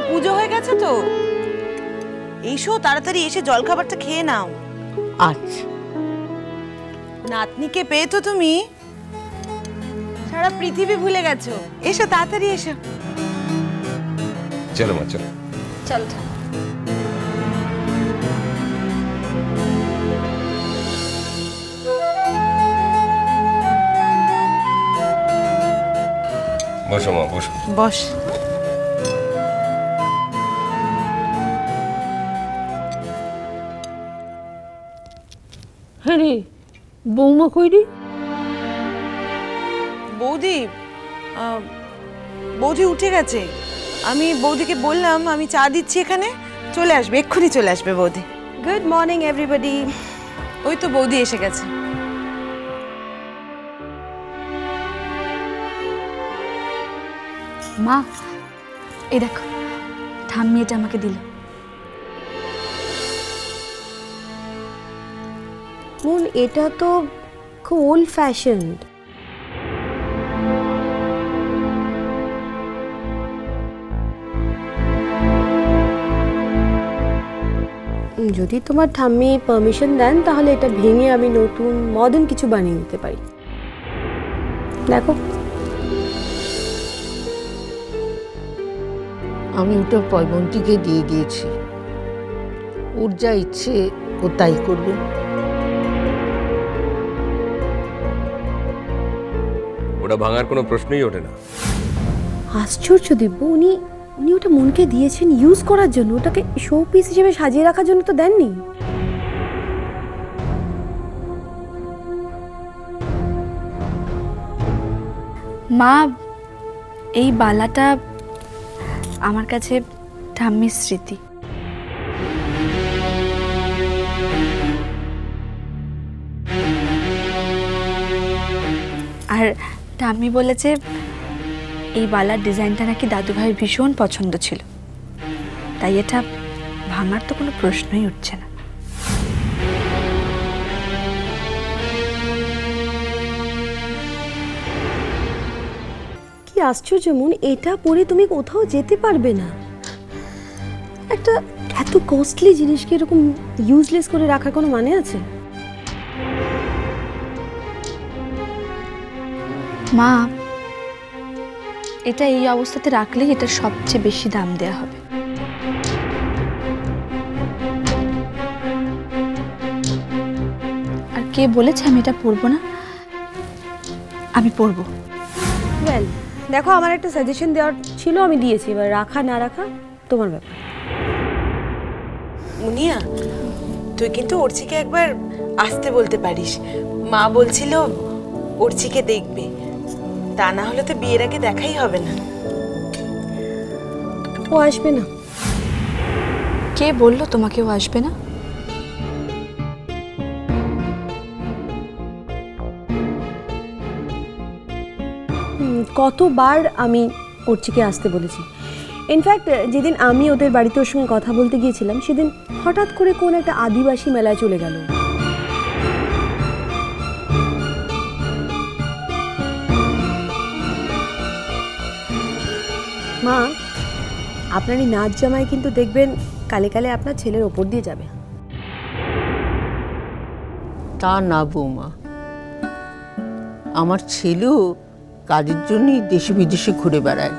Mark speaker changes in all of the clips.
Speaker 1: পুজো হয়ে গেছে তো, এসো তাড়াতাড়ি এসে জলখাবারটা খেয়ে নাও।
Speaker 2: আচ্ছা।
Speaker 1: নাতনিকে পেয়ে তো তুমি সারা পৃথিবী ভুলে গেছো। এসো তাড়াতাড়ি এসো।
Speaker 3: চলো মা চলো।
Speaker 1: চল।
Speaker 3: বসো মা বসো।
Speaker 1: বস।
Speaker 2: হ্যাঁ রে, বৌমা কই রে?
Speaker 1: বৌদি বৌদি উঠে গেছে। আমি বৌদিকে বললাম আমি চা দিচ্ছি এখানে, চলে আসবে, এক্ষুনি চলে আসবে বৌদি।
Speaker 4: Good morning everybody.
Speaker 1: ওই তো বৌদি এসে গেছে।
Speaker 5: মা, এই দেখো ঠাম্মি এটা আমাকে দিল।
Speaker 4: মন, এটা তো খুব ওল্ড ফ্যাশনড। যদি তোমার ঠাম্মি পারমিশন দেন তাহলে এটা ভেঙে আমি নতুন মডার্ন কিছু বানিয়ে নিতে পারি। দেখো,
Speaker 2: আমি ওটা পয়বন্তীকে দিয়ে দিয়েছি, ওর যা ইচ্ছে ও তাই করবে।
Speaker 3: ওটা ভাঙার কোনো প্রশ্নই ওঠে না।
Speaker 4: আশ্চর্য দিব্য, উনি ওটা মনকে দিয়েছেন ইউজ করার জন্য, ওটাকে শো পিস হিসেবে সাজিয়ে রাখার জন্য তো দেননি।
Speaker 5: মা, এই বালাটা আমার কাছে ঠাম্মির স্মৃতি। আর ঠাম্মি বলেছে এই বালার ডিজাইনটা নাকি দাদু ভাইয়ের ভীষণ পছন্দ ছিল, তাই এটা ভাঙার তো কোনো প্রশ্নই উঠছে না।
Speaker 4: কি আশ্চর্য মন, এটা পরে তুমি কোথাও যেতে পারবে না। একটা এত কস্টলি জিনিসকে এরকম ইউজলেস করে রাখার কোনো মানে আছে?
Speaker 5: মা, এটা এই অবস্থাতে রাখলেই এটা সবচেয়ে বেশি দাম দেয়া হবে। আর কে বলেছে আমি এটা পরবো না? আমি পরবো।
Speaker 4: ওয়েল, দেখো আমার একটা সাজেশন দেওয়ার ছিল, আমি দিয়েছি, এবার রাখা না রাখা তোমার ব্যাপার।
Speaker 1: মুনিয়া, তুই কিন্তু অর্চিকে একবার আসতে বলতে পারিস। মা বলছিল অর্চিকে দেখবে, তা না হলে তো বিয়ের আগে দেখাই হবে না।
Speaker 4: ও আসবে না।
Speaker 5: কে বললো তোমাকেও আসবে না?
Speaker 4: কতবার আমি অর্চিকে আসতে বলেছি। ইনফ্যাক্ট যেদিন আমি ওদের বাড়িতে ওর সঙ্গে কথা বলতে গিয়েছিলাম, সেদিন হঠাৎ করে কোন একটা আদিবাসী মেলায় চলে গেল। মা, আপনার এই নাচ জামাই কিন্তু দেখবেন কালে কালে আপনার ছেলের ওপর দিয়ে যাবে।
Speaker 2: তা না বৌমা, আমার ছেলেও কাজের জন্যই দেশে বিদেশে ঘুরে বেড়ায়,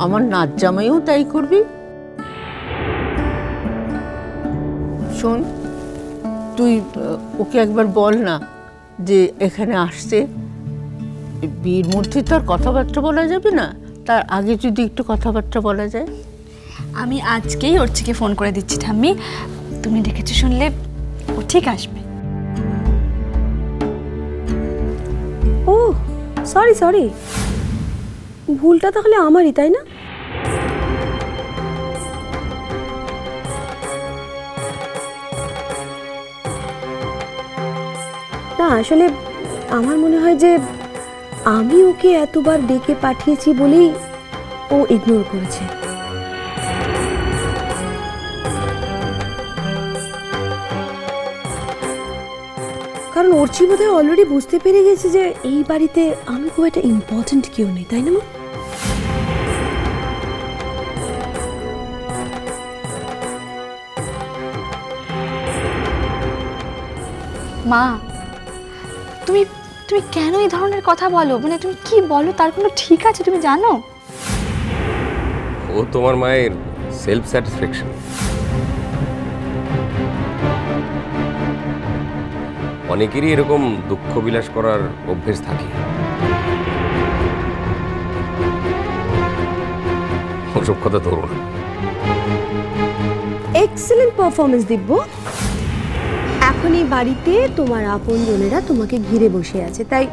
Speaker 2: আমার নাচ জামাইও তাই করবি। শোন, তুই ওকে একবার বল না যে এখানে আসতে। বিয়ের মধ্যে তো আর কথাবার্তা বলা যাবে না, তার আগে যদি একটু কথাবার্তা বলা যায়।
Speaker 5: আমি আজকেই অর্চিকে ফোন করে দিচ্ছি ঠাম্মি, তুমি ডেকেছো শুনলে ও ঠিক আসবে।
Speaker 4: ও সরি সরি, ভুলটা তাহলে আমারই, তাই না? না, আসলে আমার মনে হয় যে আমি ওকে এতবার ডেকে পাঠিয়েছি বলেই ও ইগনোর করেছে। কারণ অর্চি বোধহয় অলরেডি বুঝতে পেরে গেছে যে এই বাড়িতে আমি খুব একটা ইম্পর্টেন্ট কেউ নেই, তাই না মা?
Speaker 5: মা, তুমি তুমি কেন এই ধরনের কথা বলো? মানে তুমি কি বলো তার কোনো ঠিক আছে? তুমি জানো
Speaker 3: ও তোমার মায়ের সেলফ স্যাটিসফ্যাকশন। অনেকেরই এরকম দুঃখ বিলাস করার অভ্যেস থাকে। ওসব কথা ধরো না।
Speaker 4: এক্সেলেন্ট পারফরমেন্স দিব্য। এখন এই বাড়িতে তোমার আপনজনেরা তোমাকে ঘিরে বসে আছে, তাই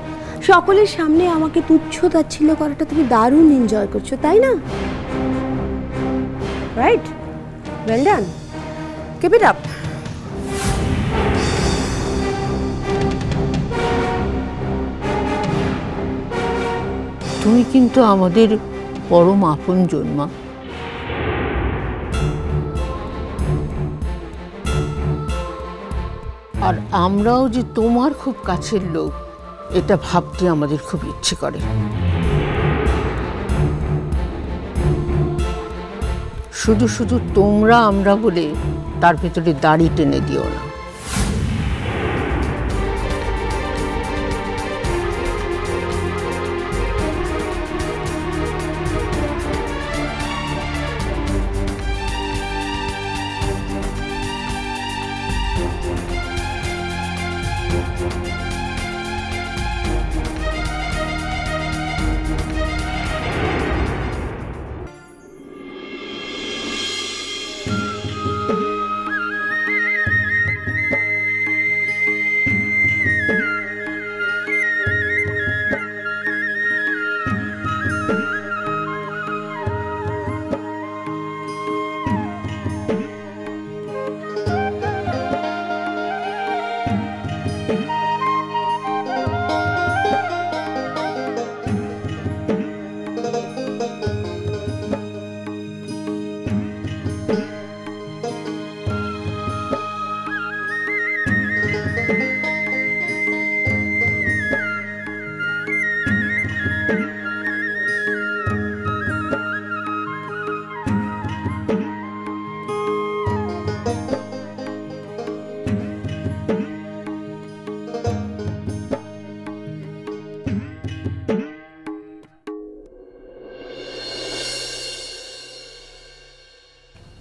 Speaker 4: সকলের সামনে আমাকে তুচ্ছ তাচ্ছিল্য করাটা তুমি দারুণ এনজয় করছো, তাই না? Right, well done, keep it up.
Speaker 2: তুমি কিন্তু আমাদের পরম আপনজন মা। আর আমরাও যে তোমার খুব কাছের লোক এটা ভাবতে আমাদের খুব ইচ্ছে করে। শুধু শুধু তোমরা আমরা বলে তার ভেতরে দাড়ি টেনে দিও না।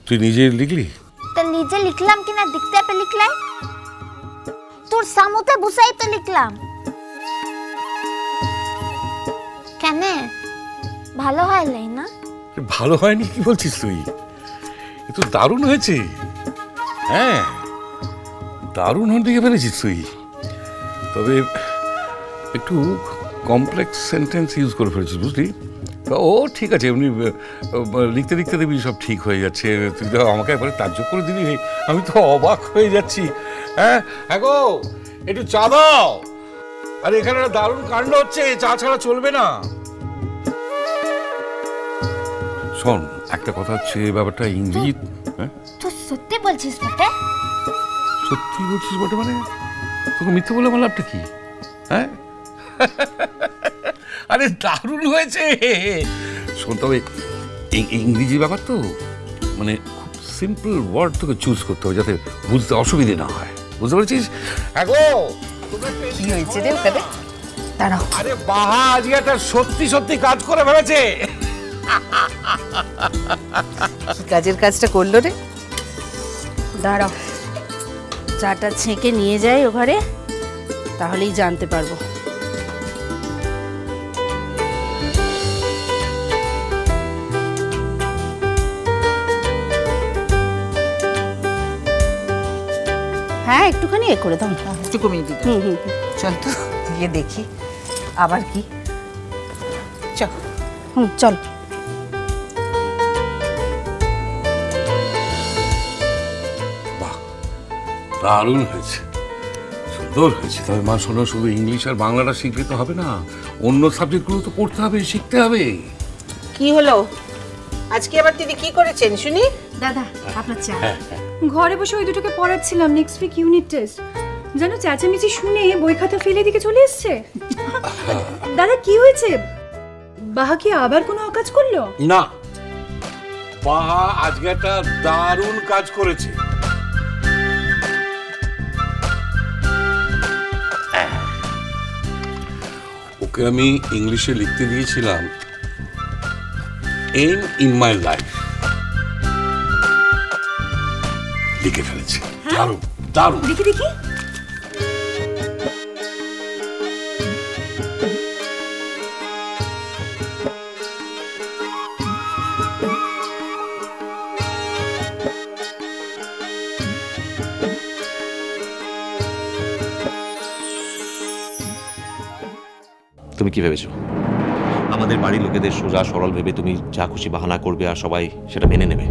Speaker 6: তুই নিজে লিখলি?
Speaker 7: तो नीचे लिखलाम कि ना दिखते पे लिखलाई তোর সামুতে বসাই তো লিখলাম। কেন ভালো হয় লাই না?
Speaker 6: ভালো হয়নি কি বলছিস তুই? এ তো দারুণ হয়েছে। হ্যাঁ, দারুণ হয়ে লিখে ফেলেছিস তুই। তবে একটু কমপ্লেক্স সেন্টেন্স ইউজ করে ফেলেছিস, বুঝলি? ও ঠিক আছে, এমনি লিখতে লিখতে দেখবি সব ঠিক হয়ে যাচ্ছে। তুই তো আমাকে একবারে তাজ্জব করে দিলি, আমি তো অবাক হয়ে যাচ্ছি। হ্যাঁ হ্যাঁ গো, একটু চা দাও। আরে এখানে একটা দারুণ কাণ্ড হচ্ছে, চা ছাড়া চলবে না। শোন, একটা কথা হচ্ছে, ব্যাপারটা ইংরেজি। হ্যাঁ,
Speaker 7: তুই সত্যি বলছিস বটে?
Speaker 6: সত্যি বলছিস বটে মানে? তোকে মিথ্যে বলে আমার লাভটা কি? হ্যাঁ, আরে দারুণ হয়েছে। শোন, তবে ইংরেজি ব্যাপার তো, মানে খুব সিম্পল ওয়ার্ড তোকে চুজ করতে হবে যাতে বুঝতে অসুবিধে না হয়, বুঝতে পেরেছিস? হ্যাঁ গো,
Speaker 1: কি হয়েছে রে ওখানে? দাঁড়াও।
Speaker 6: আরে বাহা আজকে একটা সত্যি সত্যি কাজ করে ফেলেছে।
Speaker 1: কি কাজের কাজটা করলো রে?
Speaker 8: দাঁড়াও, চাটা ছেঁকে নিয়ে যাই ও ঘরে, তাহলেই জানতে পারবো। হ্যাঁ, একটুখানি এ করে দাও,
Speaker 1: একটু কমিয়ে দিতে। চল তো গিয়ে দেখি আবার কি। চল।
Speaker 8: চল।
Speaker 6: বাহ, দারুণ হয়েছে, সুন্দর হয়েছে। তবে মা শোনো, শুধু ইংলিশ আর বাংলাটা শিখলে তো হবে না, অন্য সাবজেক্টগুলো তো পড়তে হবে, শিখতে হবে।
Speaker 1: কি হলো আজকে আবার তিনি কি করেছেন শুনি?
Speaker 9: দাদা আপনার চা। ঘরে বসে ওই দুটোকে পড়াচ্ছিলাম, নেক্সট উইক ইউনিট টেস্ট। জানো, চেঁচামেচি শুনে বই খাতা ফেলে দিকে চলে এসছে। দাদা কি হয়েছে? বাহা কি আবার কোনো অকাজ করলো?
Speaker 6: না, বাহা আজকে একটা দারুণ কাজ করেছে। ওকে আমি ইংলিশে লিখতে দিয়েছিলাম এম ইন মাই লাইফ, লিখে ফেলেছি। দারুণ দারুণ।
Speaker 9: দেখি দেখি।
Speaker 10: তুমি কি ভেবেছো আমাদের বাড়ির লোকেদের সোজা সরল ভেবে তুমি যা খুশি বাহানা করবে আর সবাই সেটা মেনে নেবে?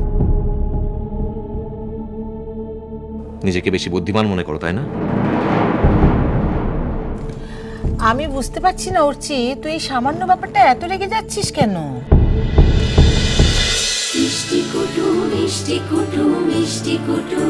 Speaker 10: নিজেকে বেশি বুদ্ধিমান মনে করো, তাই না?
Speaker 2: আমি বুঝতে পারছি না অর্চি, তুই এই সামান্য ব্যাপারটা এত রেগে যাচ্ছিস কেন?
Speaker 11: মিষ্টি কুটু মিষ্টি কুটু মিষ্টি কুটু।